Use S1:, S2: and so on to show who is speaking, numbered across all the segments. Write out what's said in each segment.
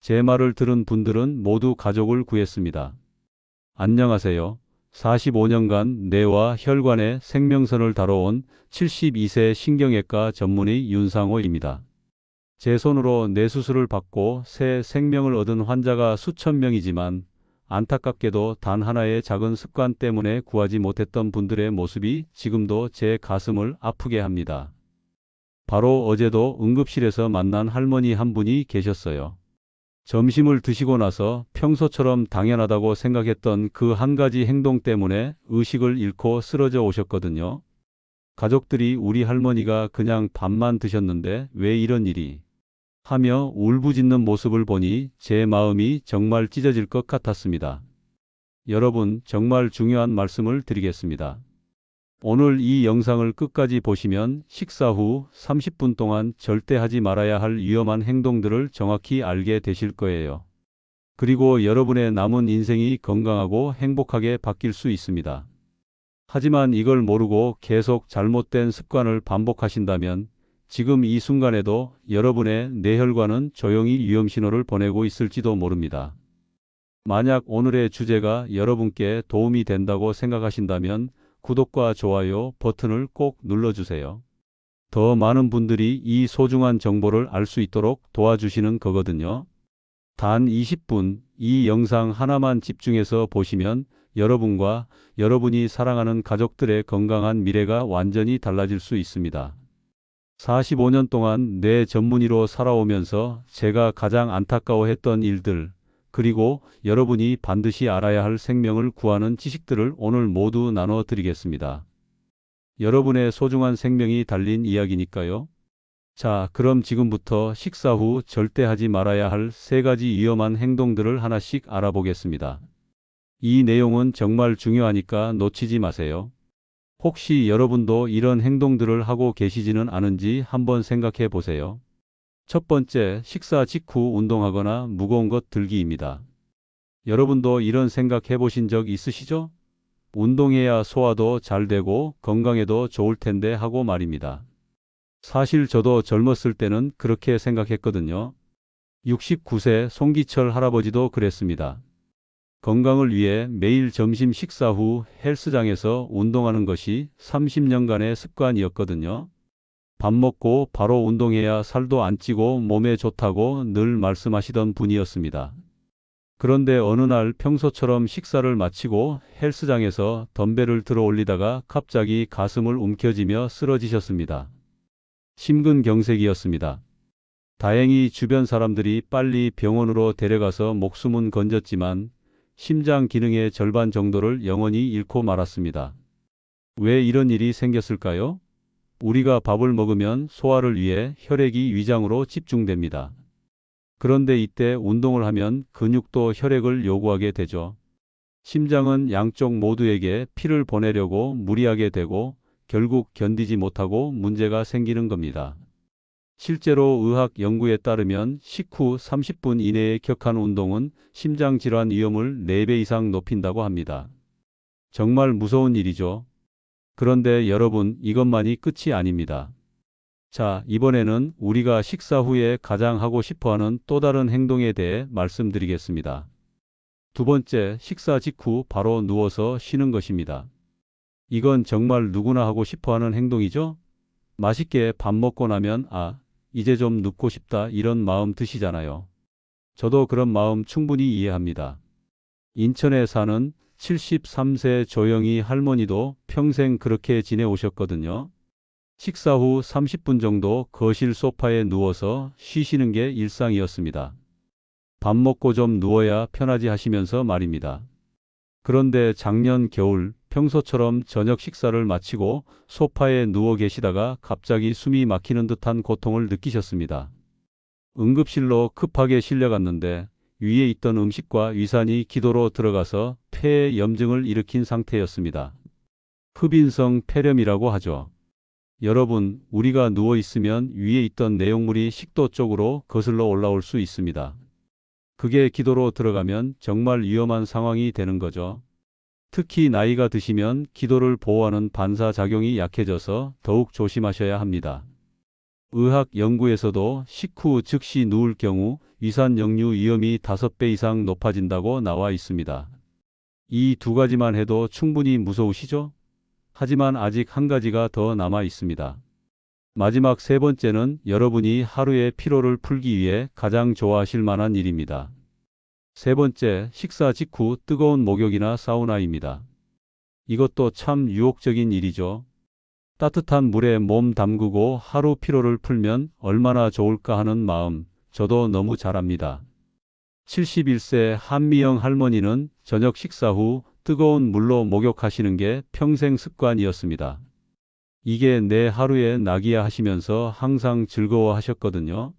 S1: 제 말을 들은 분들은 모두 가족을 구했습니다. 안녕하세요. 45년간 뇌와 혈관의 생명선을 다뤄온 72세 신경외과 전문의 윤상호입니다. 제 손으로 뇌수술을 받고 새 생명을 얻은 환자가 수천 명이지만 안타깝게도 단 하나의 작은 습관 때문에 구하지 못했던 분들의 모습이 지금도 제 가슴을 아프게 합니다. 바로 어제도 응급실에서 만난 할머니 한 분이 계셨어요. 점심을 드시고 나서 평소처럼 당연하다고 생각했던 그 한 가지 행동 때문에 의식을 잃고 쓰러져 오셨거든요. 가족들이 우리 할머니가 그냥 밥만 드셨는데 왜 이런 일이? 하며 울부짖는 모습을 보니 제 마음이 정말 찢어질 것 같았습니다. 여러분, 정말 중요한 말씀을 드리겠습니다. 오늘 이 영상을 끝까지 보시면 식사 후 30분 동안 절대 하지 말아야 할 위험한 행동들을 정확히 알게 되실 거예요. 그리고 여러분의 남은 인생이 건강하고 행복하게 바뀔 수 있습니다. 하지만 이걸 모르고 계속 잘못된 습관을 반복하신다면 지금 이 순간에도 여러분의 뇌혈관은 조용히 위험 신호를 보내고 있을지도 모릅니다. 만약 오늘의 주제가 여러분께 도움이 된다고 생각하신다면 구독과 좋아요 버튼을 꼭 눌러주세요. 더 많은 분들이 이 소중한 정보를 알 수 있도록 도와주시는 거거든요. 단 20분 이 영상 하나만 집중해서 보시면 여러분과 여러분이 사랑하는 가족들의 건강한 미래가 완전히 달라질 수 있습니다. 45년 동안 뇌 전문의로 살아오면서 제가 가장 안타까워했던 일들, 그리고 여러분이 반드시 알아야 할 생명을 구하는 지식들을 오늘 모두 나눠 드리겠습니다. 여러분의 소중한 생명이 달린 이야기니까요. 자, 그럼 지금부터 식사 후 절대 하지 말아야 할 3가지 위험한 행동들을 하나씩 알아보겠습니다. 이 내용은 정말 중요하니까 놓치지 마세요. 혹시 여러분도 이런 행동들을 하고 계시지는 않은지 한번 생각해 보세요. 첫 번째, 식사 직후 운동하거나 무거운 것 들기입니다. 여러분도 이런 생각 해보신 적 있으시죠? 운동해야 소화도 잘 되고 건강에도 좋을 텐데 하고 말입니다. 사실 저도 젊었을 때는 그렇게 생각했거든요. 69세 송기철 할아버지도 그랬습니다. 건강을 위해 매일 점심 식사 후 헬스장에서 운동하는 것이 30년간의 습관이었거든요. 밥 먹고 바로 운동해야 살도 안 찌고 몸에 좋다고 늘 말씀하시던 분이었습니다. 그런데 어느 날 평소처럼 식사를 마치고 헬스장에서 덤벨을 들어 올리다가 갑자기 가슴을 움켜쥐며 쓰러지셨습니다. 심근경색이었습니다. 다행히 주변 사람들이 빨리 병원으로 데려가서 목숨은 건졌지만 심장 기능의 절반 정도를 영원히 잃고 말았습니다. 왜 이런 일이 생겼을까요? 우리가 밥을 먹으면 소화를 위해 혈액이 위장으로 집중됩니다. 그런데 이때 운동을 하면 근육도 혈액을 요구하게 되죠. 심장은 양쪽 모두에게 피를 보내려고 무리하게 되고 결국 견디지 못하고 문제가 생기는 겁니다. 실제로 의학 연구에 따르면 식후 30분 이내에 격한 운동은 심장질환 위험을 4배 이상 높인다고 합니다. 정말 무서운 일이죠. 그런데 여러분, 이것만이 끝이 아닙니다. 자, 이번에는 우리가 식사 후에 가장 하고 싶어하는 또 다른 행동에 대해 말씀드리겠습니다. 두 번째, 식사 직후 바로 누워서 쉬는 것입니다. 이건 정말 누구나 하고 싶어하는 행동이죠? 맛있게 밥 먹고 나면 이제 좀 눕고 싶다 이런 마음 드시잖아요. 저도 그런 마음 충분히 이해합니다. 인천에 사는 73세 조영희 할머니도 평생 그렇게 지내오셨거든요. 식사 후 30분 정도 거실 소파에 누워서 쉬시는 게 일상이었습니다. 밥 먹고 좀 누워야 편하지 하시면서 말입니다. 그런데 작년 겨울 평소처럼 저녁 식사를 마치고 소파에 누워 계시다가 갑자기 숨이 막히는 듯한 고통을 느끼셨습니다. 응급실로 급하게 실려갔는데 위에 있던 음식과 위산이 기도로 들어가서 폐에 염증을 일으킨 상태였습니다. 흡인성 폐렴이라고 하죠. 여러분, 우리가 누워 있으면 위에 있던 내용물이 식도 쪽으로 거슬러 올라올 수 있습니다. 그게 기도로 들어가면 정말 위험한 상황이 되는 거죠. 특히 나이가 드시면 기도를 보호하는 반사작용이 약해져서 더욱 조심하셔야 합니다. 의학 연구에서도 식후 즉시 누울 경우 위산 역류 위험이 5배 이상 높아진다고 나와 있습니다. 이 두 가지만 해도 충분히 무서우시죠? 하지만 아직 한 가지가 더 남아 있습니다. 마지막 세 번째는 여러분이 하루의 피로를 풀기 위해 가장 좋아하실 만한 일입니다. 세 번째, 식사 직후 뜨거운 목욕이나 사우나입니다. 이것도 참 유혹적인 일이죠. 따뜻한 물에 몸 담그고 하루 피로를 풀면 얼마나 좋을까 하는 마음, 저도 너무 잘 압니다. 71세 한미영 할머니는 저녁 식사 후 뜨거운 물로 목욕하시는 게 평생 습관이었습니다. 이게 내 하루의 낙이야 하시면서 항상 즐거워하셨거든요.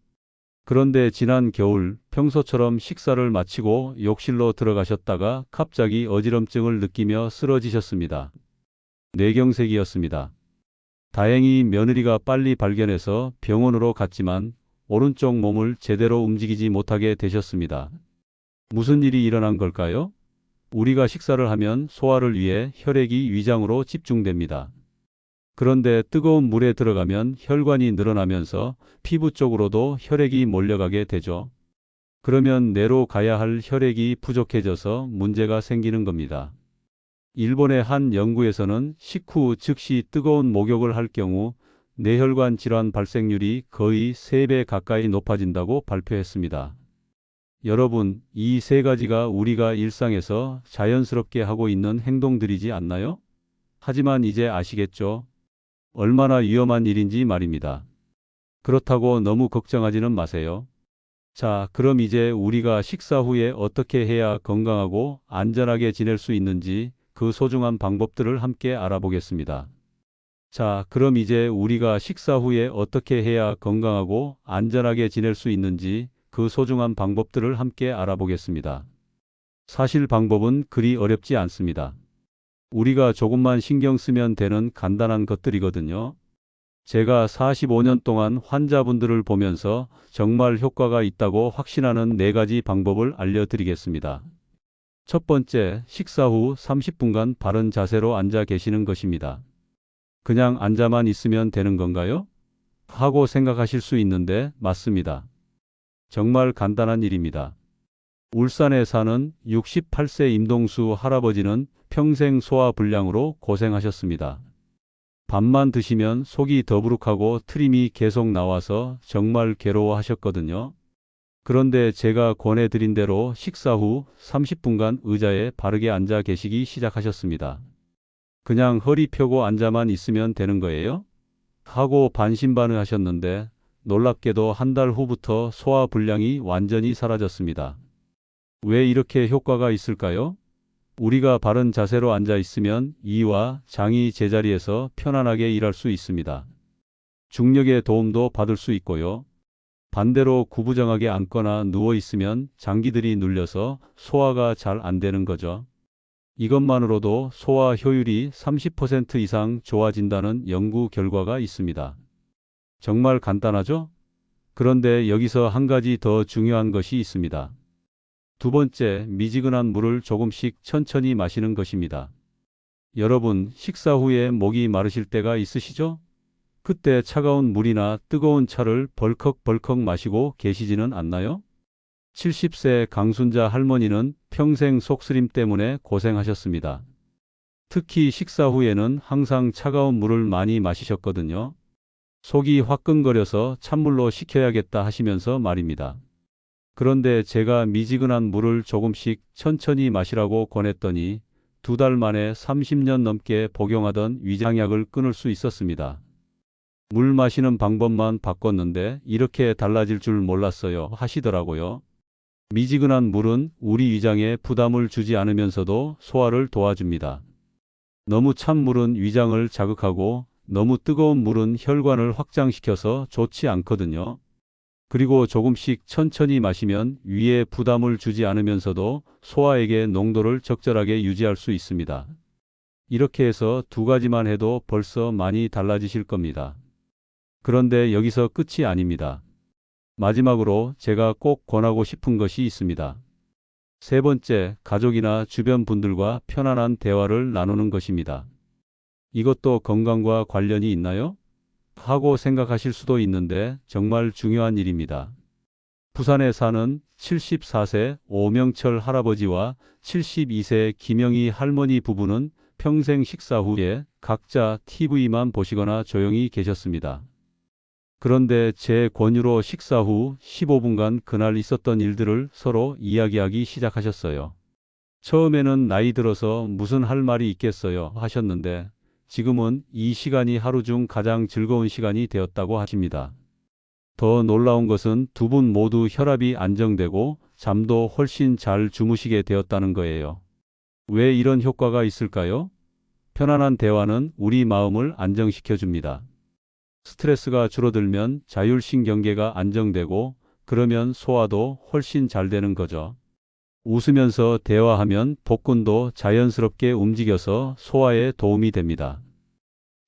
S1: 그런데 지난 겨울 평소처럼 식사를 마치고 욕실로 들어가셨다가 갑자기 어지럼증을 느끼며 쓰러지셨습니다. 뇌경색이었습니다. 다행히 며느리가 빨리 발견해서 병원으로 갔지만 오른쪽 몸을 제대로 움직이지 못하게 되셨습니다. 무슨 일이 일어난 걸까요? 우리가 식사를 하면 소화를 위해 혈액이 위장으로 집중됩니다. 그런데 뜨거운 물에 들어가면 혈관이 늘어나면서 피부 쪽으로도 혈액이 몰려가게 되죠. 그러면 뇌로 가야 할 혈액이 부족해져서 문제가 생기는 겁니다. 일본의 한 연구에서는 식후 즉시 뜨거운 목욕을 할 경우 뇌혈관 질환 발생률이 거의 3배 가까이 높아진다고 발표했습니다. 여러분, 이 세 가지가 우리가 일상에서 자연스럽게 하고 있는 행동들이지 않나요? 하지만 이제 아시겠죠? 얼마나 위험한 일인지 말입니다. 그렇다고 너무 걱정하지는 마세요. 자, 그럼 이제 우리가 식사 후에 어떻게 해야 건강하고 안전하게 지낼 수 있는지 그 소중한 방법들을 함께 알아보겠습니다. 자, 그럼 이제 우리가 식사 후에 어떻게 해야 건강하고 안전하게 지낼 수 있는지 그 소중한 방법들을 함께 알아보겠습니다. 사실 방법은 그리 어렵지 않습니다. 우리가 조금만 신경 쓰면 되는 간단한 것들이거든요. 제가 45년 동안 환자분들을 보면서 정말 효과가 있다고 확신하는 4가지 방법을 알려드리겠습니다. 첫 번째, 식사 후 30분간 바른 자세로 앉아 계시는 것입니다. 그냥 앉아만 있으면 되는 건가요? 하고 생각하실 수 있는데 맞습니다. 정말 간단한 일입니다. 울산에 사는 68세 임동수 할아버지는 평생 소화불량으로 고생하셨습니다. 밥만 드시면 속이 더부룩하고 트림이 계속 나와서 정말 괴로워하셨거든요. 그런데 제가 권해드린 대로 식사 후 30분간 의자에 바르게 앉아 계시기 시작하셨습니다. 그냥 허리 펴고 앉아만 있으면 되는 거예요? 하고 반신반의하셨는데 놀랍게도 한 달 후부터 소화불량이 완전히 사라졌습니다. 왜 이렇게 효과가 있을까요? 우리가 바른 자세로 앉아 있으면 이와 장이 제자리에서 편안하게 일할 수 있습니다. 중력의 도움도 받을 수 있고요. 반대로 구부정하게 앉거나 누워 있으면 장기들이 눌려서 소화가 잘 안 되는 거죠. 이것만으로도 소화 효율이 30% 이상 좋아진다는 연구 결과가 있습니다. 정말 간단하죠? 그런데 여기서 한 가지 더 중요한 것이 있습니다. 두 번째, 미지근한 물을 조금씩 천천히 마시는 것입니다. 여러분, 식사 후에 목이 마르실 때가 있으시죠? 그때 차가운 물이나 뜨거운 차를 벌컥벌컥 마시고 계시지는 않나요? 70세 강순자 할머니는 평생 속쓰림 때문에 고생하셨습니다. 특히 식사 후에는 항상 차가운 물을 많이 마시셨거든요. 속이 화끈거려서 찬물로 식혀야겠다 하시면서 말입니다. 그런데 제가 미지근한 물을 조금씩 천천히 마시라고 권했더니 2달 만에 30년 넘게 복용하던 위장약을 끊을 수 있었습니다. 물 마시는 방법만 바꿨는데 이렇게 달라질 줄 몰랐어요 하시더라고요. 미지근한 물은 우리 위장에 부담을 주지 않으면서도 소화를 도와줍니다. 너무 찬 물은 위장을 자극하고 너무 뜨거운 물은 혈관을 확장시켜서 좋지 않거든요. 그리고 조금씩 천천히 마시면 위에 부담을 주지 않으면서도 소화액의 농도를 적절하게 유지할 수 있습니다. 이렇게 해서 2가지만 해도 벌써 많이 달라지실 겁니다. 그런데 여기서 끝이 아닙니다. 마지막으로 제가 꼭 권하고 싶은 것이 있습니다. 세 번째, 가족이나 주변 분들과 편안한 대화를 나누는 것입니다. 이것도 건강과 관련이 있나요? 하고 생각하실 수도 있는데 정말 중요한 일입니다. 부산에 사는 74세 오명철 할아버지와 72세 김영희 할머니 부부는 평생 식사 후에 각자 TV만 보시거나 조용히 계셨습니다. 그런데 제 권유로 식사 후 15분간 그날 있었던 일들을 서로 이야기하기 시작하셨어요. 처음에는 나이 들어서 무슨 할 말이 있겠어요 하셨는데 지금은 이 시간이 하루 중 가장 즐거운 시간이 되었다고 하십니다. 더 놀라운 것은 두 분 모두 혈압이 안정되고 잠도 훨씬 잘 주무시게 되었다는 거예요. 왜 이런 효과가 있을까요? 편안한 대화는 우리 마음을 안정시켜 줍니다. 스트레스가 줄어들면 자율신경계가 안정되고 그러면 소화도 훨씬 잘 되는 거죠. 웃으면서 대화하면 복근도 자연스럽게 움직여서 소화에 도움이 됩니다.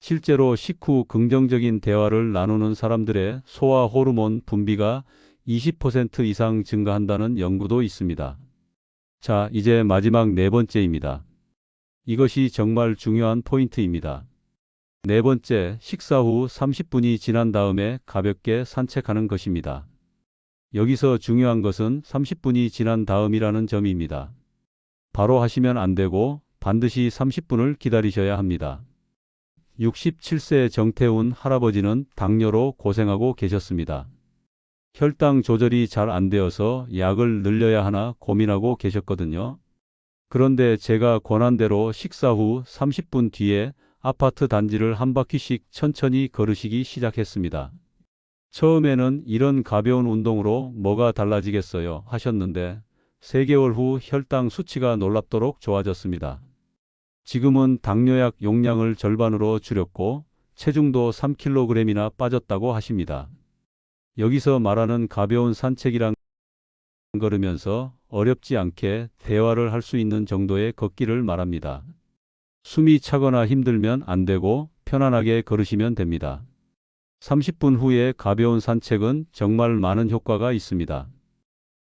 S1: 실제로 식후 긍정적인 대화를 나누는 사람들의 소화 호르몬 분비가 20% 이상 증가한다는 연구도 있습니다. 자, 이제 마지막 네 번째입니다. 이것이 정말 중요한 포인트입니다. 네 번째, 식사 후 30분이 지난 다음에 가볍게 산책하는 것입니다. 여기서 중요한 것은 30분이 지난 다음이라는 점입니다. 바로 하시면 안 되고 반드시 30분을 기다리셔야 합니다. 67세 정태훈 할아버지는 당뇨로 고생하고 계셨습니다. 혈당 조절이 잘 안 되어서 약을 늘려야 하나 고민하고 계셨거든요. 그런데 제가 권한대로 식사 후 30분 뒤에 아파트 단지를 한 바퀴씩 천천히 걸으시기 시작했습니다. 처음에는 이런 가벼운 운동으로 뭐가 달라지겠어요 하셨는데 3개월 후 혈당 수치가 놀랍도록 좋아졌습니다. 지금은 당뇨약 용량을 절반으로 줄였고 체중도 3kg이나 빠졌다고 하십니다. 여기서 말하는 가벼운 산책이란 걸으면서 어렵지 않게 대화를 할 수 있는 정도의 걷기를 말합니다. 숨이 차거나 힘들면 안 되고 편안하게 걸으시면 됩니다. 30분 후에 가벼운 산책은 정말 많은 효과가 있습니다.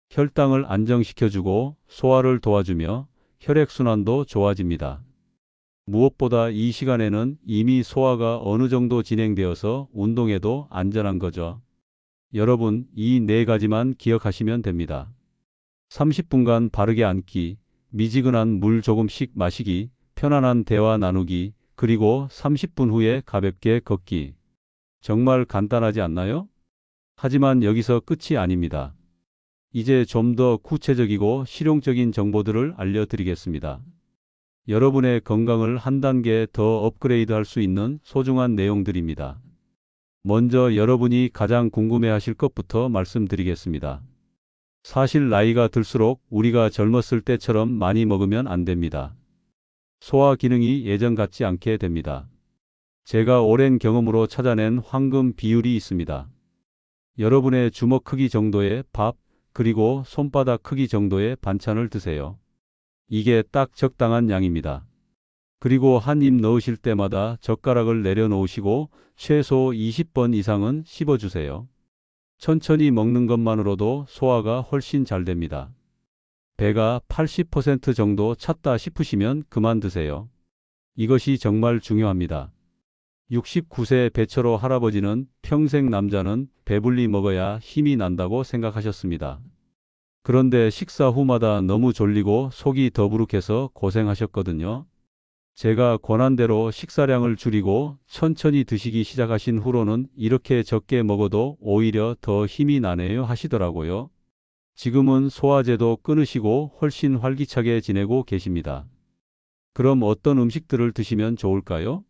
S1: 혈당을 안정시켜주고 소화를 도와주며 혈액순환도 좋아집니다. 무엇보다 이 시간에는 이미 소화가 어느 정도 진행되어서 운동에도 안전한 거죠. 여러분, 이 네 가지만 기억하시면 됩니다. 30분간 바르게 앉기, 미지근한 물 조금씩 마시기, 편안한 대화 나누기, 그리고 30분 후에 가볍게 걷기. 정말 간단하지 않나요? 하지만 여기서 끝이 아닙니다. 이제 좀 더 구체적이고 실용적인 정보들을 알려드리겠습니다. 여러분의 건강을 한 단계 더 업그레이드 할 수 있는 소중한 내용들입니다. 먼저 여러분이 가장 궁금해하실 것부터 말씀드리겠습니다. 사실 나이가 들수록 우리가 젊었을 때처럼 많이 먹으면 안 됩니다. 소화 기능이 예전 같지 않게 됩니다. 제가 오랜 경험으로 찾아낸 황금 비율이 있습니다. 여러분의 주먹 크기 정도의 밥, 그리고 손바닥 크기 정도의 반찬을 드세요. 이게 딱 적당한 양입니다. 그리고 한 입 넣으실 때마다 젓가락을 내려놓으시고 최소 20번 이상은 씹어주세요. 천천히 먹는 것만으로도 소화가 훨씬 잘 됩니다. 배가 80% 정도 찼다 싶으시면 그만 드세요. 이것이 정말 중요합니다. 69세 배철호 할아버지는 평생 남자는 배불리 먹어야 힘이 난다고 생각하셨습니다. 그런데 식사 후마다 너무 졸리고 속이 더부룩해서 고생하셨거든요. 제가 권한대로 식사량을 줄이고 천천히 드시기 시작하신 후로는 이렇게 적게 먹어도 오히려 더 힘이 나네요 하시더라고요. 지금은 소화제도 끊으시고 훨씬 활기차게 지내고 계십니다. 그럼 어떤 음식들을 드시면 좋을까요?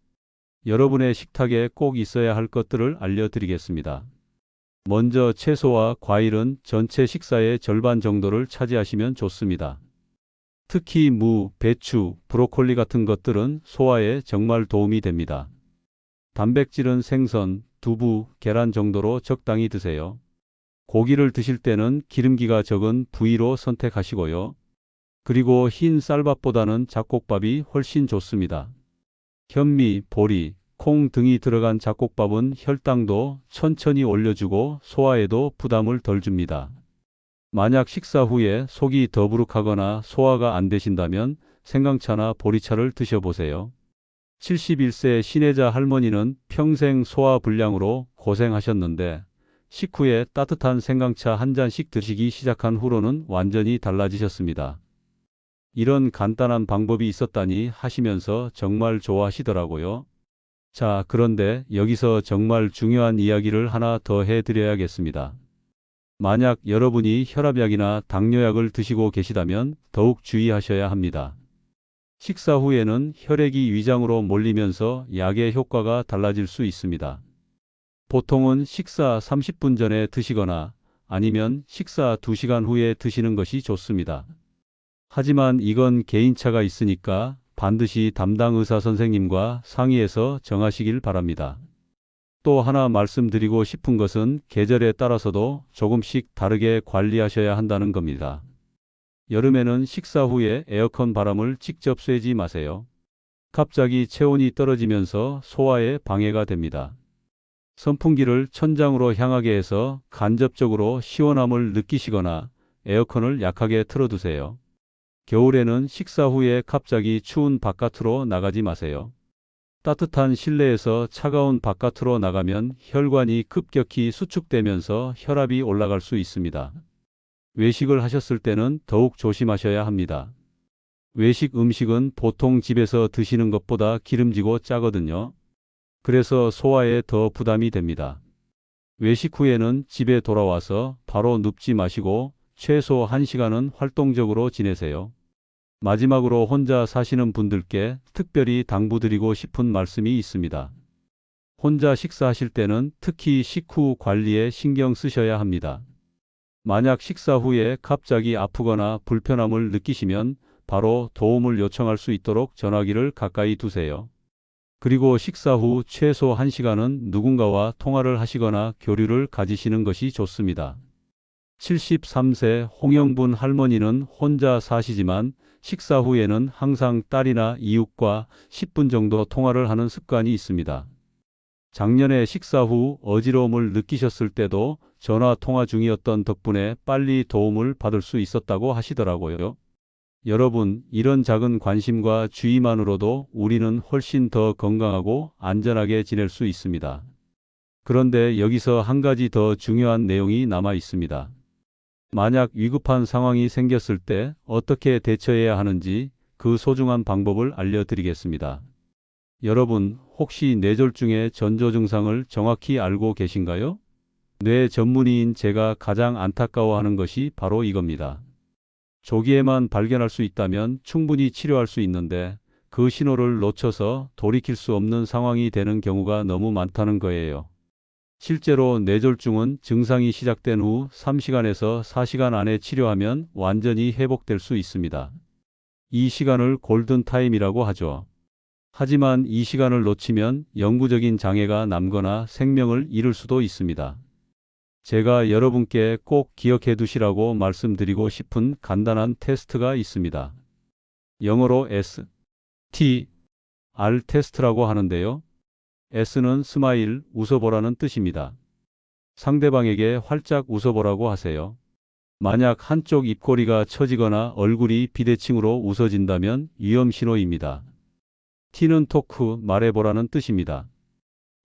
S1: 여러분의 식탁에 꼭 있어야 할 것들을 알려드리겠습니다. 먼저 채소와 과일은 전체 식사의 절반 정도를 차지하시면 좋습니다. 특히 무, 배추, 브로콜리 같은 것들은 소화에 정말 도움이 됩니다. 단백질은 생선, 두부, 계란 정도로 적당히 드세요. 고기를 드실 때는 기름기가 적은 부위로 선택하시고요. 그리고 흰 쌀밥보다는 잡곡밥이 훨씬 좋습니다. 현미, 보리, 콩 등이 들어간 잡곡밥은 혈당도 천천히 올려주고 소화에도 부담을 덜 줍니다. 만약 식사 후에 속이 더부룩하거나 소화가 안 되신다면 생강차나 보리차를 드셔보세요. 71세 신혜자 할머니는 평생 소화불량으로 고생하셨는데 식후에 따뜻한 생강차 한 잔씩 드시기 시작한 후로는 완전히 달라지셨습니다. 이런 간단한 방법이 있었다니 하시면서 정말 좋아하시더라고요. 자, 그런데 여기서 정말 중요한 이야기를 하나 더 해드려야겠습니다. 만약 여러분이 혈압약이나 당뇨약을 드시고 계시다면 더욱 주의하셔야 합니다. 식사 후에는 혈액이 위장으로 몰리면서 약의 효과가 달라질 수 있습니다. 보통은 식사 30분 전에 드시거나 아니면 식사 2시간 후에 드시는 것이 좋습니다. 하지만 이건 개인차가 있으니까 반드시 담당 의사 선생님과 상의해서 정하시길 바랍니다. 또 하나 말씀드리고 싶은 것은 계절에 따라서도 조금씩 다르게 관리하셔야 한다는 겁니다. 여름에는 식사 후에 에어컨 바람을 직접 쐬지 마세요. 갑자기 체온이 떨어지면서 소화에 방해가 됩니다. 선풍기를 천장으로 향하게 해서 간접적으로 시원함을 느끼시거나 에어컨을 약하게 틀어두세요. 겨울에는 식사 후에 갑자기 추운 바깥으로 나가지 마세요. 따뜻한 실내에서 차가운 바깥으로 나가면 혈관이 급격히 수축되면서 혈압이 올라갈 수 있습니다. 외식을 하셨을 때는 더욱 조심하셔야 합니다. 외식 음식은 보통 집에서 드시는 것보다 기름지고 짜거든요. 그래서 소화에 더 부담이 됩니다. 외식 후에는 집에 돌아와서 바로 눕지 마시고 최소 1시간은 활동적으로 지내세요. 마지막으로 혼자 사시는 분들께 특별히 당부드리고 싶은 말씀이 있습니다. 혼자 식사하실 때는 특히 식후 관리에 신경 쓰셔야 합니다. 만약 식사 후에 갑자기 아프거나 불편함을 느끼시면 바로 도움을 요청할 수 있도록 전화기를 가까이 두세요. 그리고 식사 후 최소 1시간은 누군가와 통화를 하시거나 교류를 가지시는 것이 좋습니다. 73세 홍영분 할머니는 혼자 사시지만 식사 후에는 항상 딸이나 이웃과 10분 정도 통화를 하는 습관이 있습니다. 작년에 식사 후 어지러움을 느끼셨을 때도 전화 통화 중이었던 덕분에 빨리 도움을 받을 수 있었다고 하시더라고요. 여러분, 이런 작은 관심과 주의만으로도 우리는 훨씬 더 건강하고 안전하게 지낼 수 있습니다. 그런데 여기서 한 가지 더 중요한 내용이 남아 있습니다. 만약 위급한 상황이 생겼을 때 어떻게 대처해야 하는지 그 소중한 방법을 알려드리겠습니다. 여러분, 혹시 뇌졸중의 전조 증상을 정확히 알고 계신가요? 뇌 전문의인 제가 가장 안타까워하는 것이 바로 이겁니다. 조기에만 발견할 수 있다면 충분히 치료할 수 있는데 그 신호를 놓쳐서 돌이킬 수 없는 상황이 되는 경우가 너무 많다는 거예요. 실제로 뇌졸중은 증상이 시작된 후 3시간에서 4시간 안에 치료하면 완전히 회복될 수 있습니다. 이 시간을 골든타임이라고 하죠. 하지만 이 시간을 놓치면 영구적인 장애가 남거나 생명을 잃을 수도 있습니다. 제가 여러분께 꼭 기억해 두시라고 말씀드리고 싶은 간단한 테스트가 있습니다. 영어로 STR 테스트라고 하는데요. S는 스마일, 웃어보라는 뜻입니다. 상대방에게 활짝 웃어보라고 하세요. 만약 한쪽 입꼬리가 처지거나 얼굴이 비대칭으로 웃어진다면 위험 신호입니다. T는 토크, 말해보라는 뜻입니다.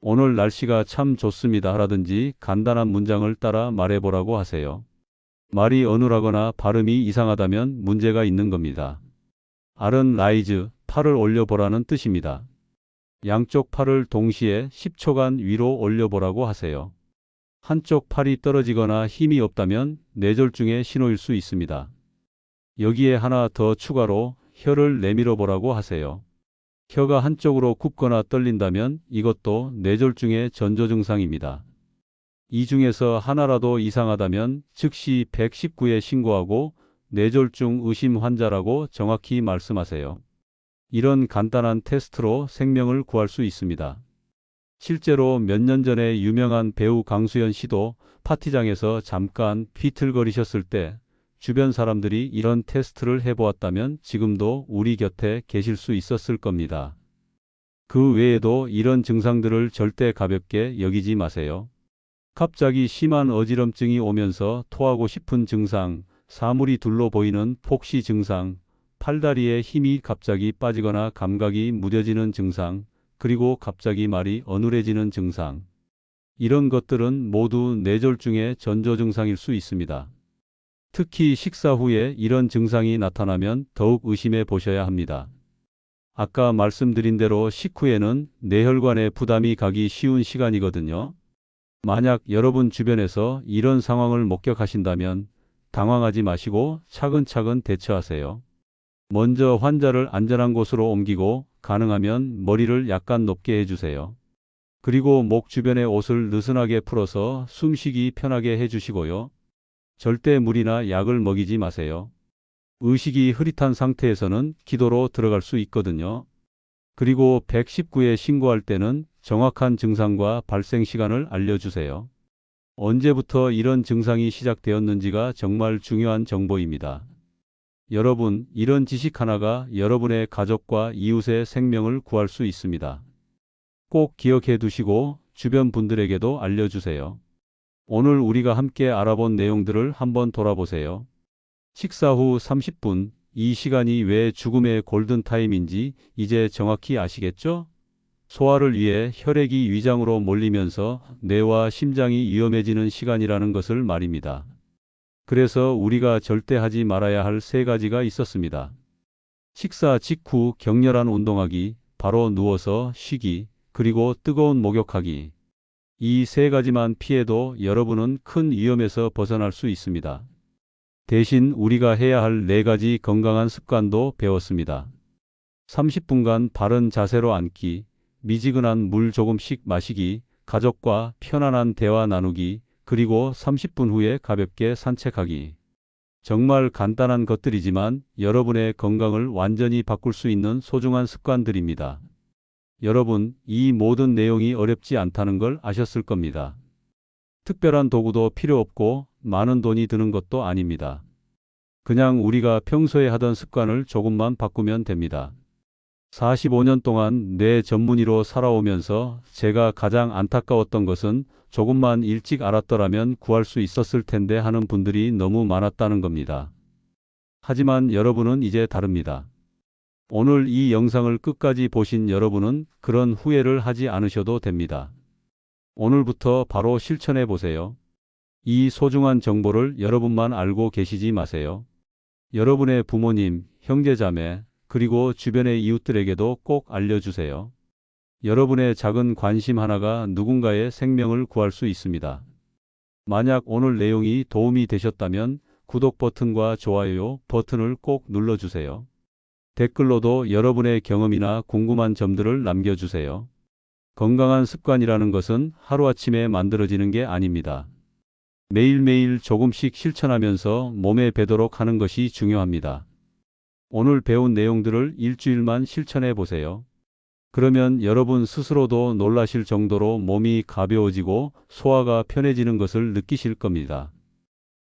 S1: 오늘 날씨가 참 좋습니다 라든지 간단한 문장을 따라 말해보라고 하세요. 말이 어눌하거나 발음이 이상하다면 문제가 있는 겁니다. R은 라이즈, 팔을 올려보라는 뜻입니다. 양쪽 팔을 동시에 10초간 위로 올려보라고 하세요. 한쪽 팔이 떨어지거나 힘이 없다면 뇌졸중의 신호일 수 있습니다. 여기에 하나 더 추가로 혀를 내밀어 보라고 하세요. 혀가 한쪽으로 굽거나 떨린다면 이것도 뇌졸중의 전조 증상입니다. 이 중에서 하나라도 이상하다면 즉시 119에 신고하고 뇌졸중 의심 환자라고 정확히 말씀하세요. 이런 간단한 테스트로 생명을 구할 수 있습니다. 실제로 몇 년 전에 유명한 배우 강수연 씨도 파티장에서 잠깐 비틀거리셨을 때 주변 사람들이 이런 테스트를 해보았다면 지금도 우리 곁에 계실 수 있었을 겁니다. 그 외에도 이런 증상들을 절대 가볍게 여기지 마세요. 갑자기 심한 어지럼증이 오면서 토하고 싶은 증상, 사물이 둘로 보이는 폭시 증상, 팔다리에 힘이 갑자기 빠지거나 감각이 무뎌지는 증상, 그리고 갑자기 말이 어눌해지는 증상. 이런 것들은 모두 뇌졸중의 전조 증상일 수 있습니다. 특히 식사 후에 이런 증상이 나타나면 더욱 의심해 보셔야 합니다. 아까 말씀드린 대로 식후에는 뇌혈관에 부담이 가기 쉬운 시간이거든요. 만약 여러분 주변에서 이런 상황을 목격하신다면 당황하지 마시고 차근차근 대처하세요. 먼저 환자를 안전한 곳으로 옮기고 가능하면 머리를 약간 높게 해주세요. 그리고 목 주변의 옷을 느슨하게 풀어서 숨쉬기 편하게 해주시고요. 절대 물이나 약을 먹이지 마세요. 의식이 흐릿한 상태에서는 기도로 들어갈 수 있거든요. 그리고 119에 신고할 때는 정확한 증상과 발생 시간을 알려주세요. 언제부터 이런 증상이 시작되었는지가 정말 중요한 정보입니다. 여러분, 이런 지식 하나가 여러분의 가족과 이웃의 생명을 구할 수 있습니다. 꼭 기억해 두시고 주변 분들에게도 알려주세요. 오늘 우리가 함께 알아본 내용들을 한번 돌아보세요. 식사 후 30분, 이 시간이 왜 죽음의 골든타임인지 이제 정확히 아시겠죠? 소화를 위해 혈액이 위장으로 몰리면서 뇌와 심장이 위험해지는 시간이라는 것을 말입니다. 그래서 우리가 절대 하지 말아야 할 세 가지가 있었습니다. 식사 직후 격렬한 운동하기, 바로 누워서 쉬기, 그리고 뜨거운 목욕하기. 이 세 가지만 피해도 여러분은 큰 위험에서 벗어날 수 있습니다. 대신 우리가 해야 할 네 가지 건강한 습관도 배웠습니다. 30분간 바른 자세로 앉기, 미지근한 물 조금씩 마시기, 가족과 편안한 대화 나누기, 그리고 30분 후에 가볍게 산책하기. 정말 간단한 것들이지만 여러분의 건강을 완전히 바꿀 수 있는 소중한 습관들입니다. 여러분, 이 모든 내용이 어렵지 않다는 걸 아셨을 겁니다. 특별한 도구도 필요 없고 많은 돈이 드는 것도 아닙니다. 그냥 우리가 평소에 하던 습관을 조금만 바꾸면 됩니다. 45년 동안 뇌 전문의로 살아오면서 제가 가장 안타까웠던 것은 조금만 일찍 알았더라면 구할 수 있었을 텐데 하는 분들이 너무 많았다는 겁니다. 하지만 여러분은 이제 다릅니다. 오늘 이 영상을 끝까지 보신 여러분은 그런 후회를 하지 않으셔도 됩니다. 오늘부터 바로 실천해 보세요. 이 소중한 정보를 여러분만 알고 계시지 마세요. 여러분의 부모님, 형제자매, 그리고 주변의 이웃들에게도 꼭 알려주세요. 여러분의 작은 관심 하나가 누군가의 생명을 구할 수 있습니다. 만약 오늘 내용이 도움이 되셨다면 구독 버튼과 좋아요 버튼을 꼭 눌러주세요. 댓글로도 여러분의 경험이나 궁금한 점들을 남겨주세요. 건강한 습관이라는 것은 하루아침에 만들어지는 게 아닙니다. 매일매일 조금씩 실천하면서 몸에 배도록 하는 것이 중요합니다. 오늘 배운 내용들을 일주일만 실천해 보세요. 그러면 여러분 스스로도 놀라실 정도로 몸이 가벼워지고 소화가 편해지는 것을 느끼실 겁니다.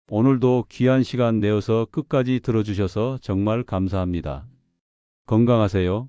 S1: 오늘도 귀한 시간 내어서 끝까지 들어주셔서 정말 감사합니다. 건강하세요.